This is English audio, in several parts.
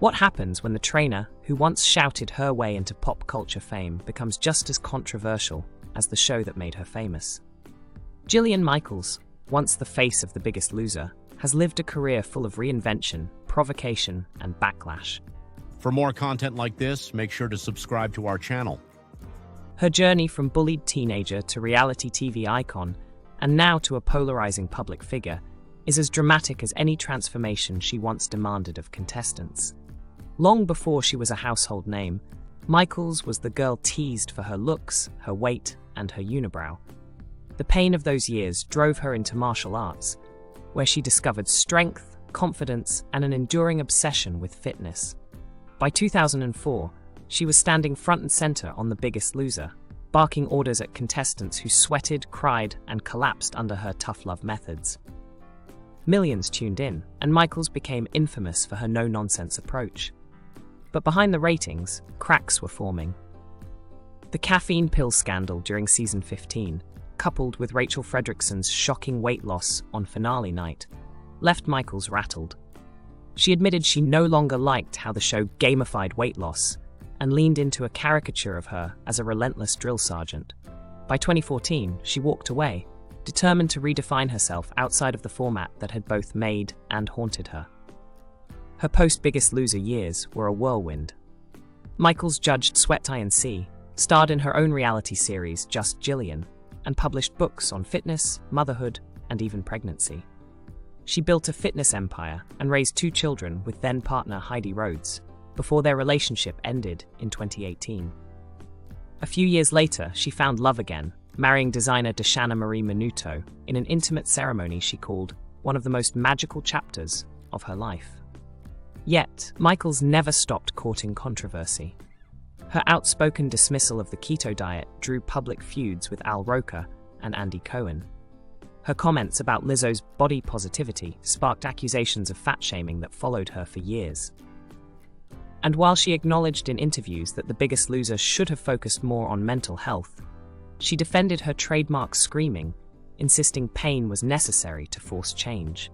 What happens when the trainer who once shouted her way into pop culture fame becomes just as controversial as the show that made her famous? Jillian Michaels, once the face of The Biggest Loser, has lived a career full of reinvention, provocation, and backlash. For more content like this, make sure to subscribe to our channel. Her journey from bullied teenager to reality TV icon, and now to a polarizing public figure, is as dramatic as any transformation she once demanded of contestants. Long before she was a household name, Michaels was the girl teased for her looks, her weight, and her unibrow. The pain of those years drove her into martial arts, where she discovered strength, confidence, and an enduring obsession with fitness. By 2004, she was standing front and center on The Biggest Loser, barking orders at contestants who sweated, cried, and collapsed under her tough love methods. Millions tuned in, and Michaels became infamous for her no-nonsense approach. But behind the ratings, cracks were forming. The caffeine pill scandal during season 15, coupled with Rachel Fredrickson's shocking weight loss on finale night, left Michaels rattled. She admitted she no longer liked how the show gamified weight loss and leaned into a caricature of her as a relentless drill sergeant. By 2014, she walked away, determined to redefine herself outside of the format that had both made and haunted her. Her post-Biggest Loser years were a whirlwind. Michaels judged Sweat INC, starred in her own reality series Just Jillian, and published books on fitness, motherhood, and even pregnancy. She built a fitness empire and raised 2 children with then-partner Heidi Rhodes, before their relationship ended in 2018. A few years later, she found love again, marrying designer Deshana Marie Minuto in an intimate ceremony she called one of the most magical chapters of her life. Yet, Michaels never stopped courting controversy. Her outspoken dismissal of the keto diet drew public feuds with Al Roker and Andy Cohen. Her comments about Lizzo's body positivity sparked accusations of fat-shaming that followed her for years. And while she acknowledged in interviews that The Biggest Loser should have focused more on mental health, she defended her trademark screaming, insisting pain was necessary to force change.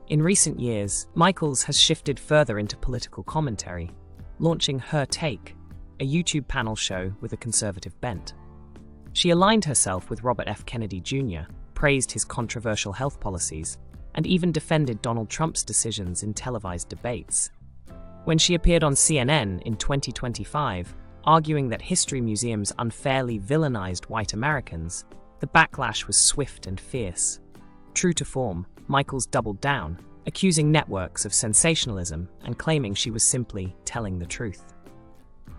In recent years, Michaels has shifted further into political commentary, launching Her Take, a YouTube panel show with a conservative bent. She aligned herself with Robert F. Kennedy Jr., praised his controversial health policies, and even defended Donald Trump's decisions in televised debates. When she appeared on CNN in 2025, arguing that history museums unfairly villainized white Americans, the backlash was swift and fierce. True to form, Michaels doubled down, accusing networks of sensationalism and claiming she was simply telling the truth.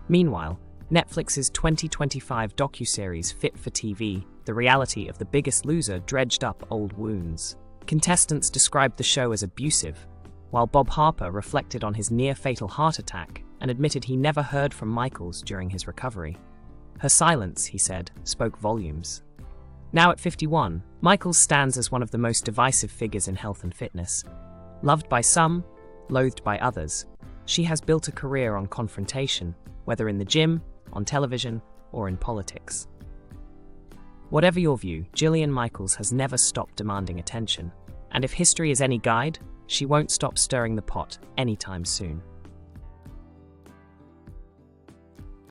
Meanwhile, Netflix's 2025 docuseries Fit for TV, The Reality of the Biggest Loser, dredged up old wounds. Contestants described the show as abusive, while Bob Harper reflected on his near-fatal heart attack and admitted he never heard from Michaels during his recovery. Her silence, he said, spoke volumes. Now at 51, Michaels stands as one of the most divisive figures in health and fitness. Loved by some, loathed by others, she has built a career on confrontation, whether in the gym, on television, or in politics. Whatever your view, Jillian Michaels has never stopped demanding attention, and if history is any guide, she won't stop stirring the pot anytime soon.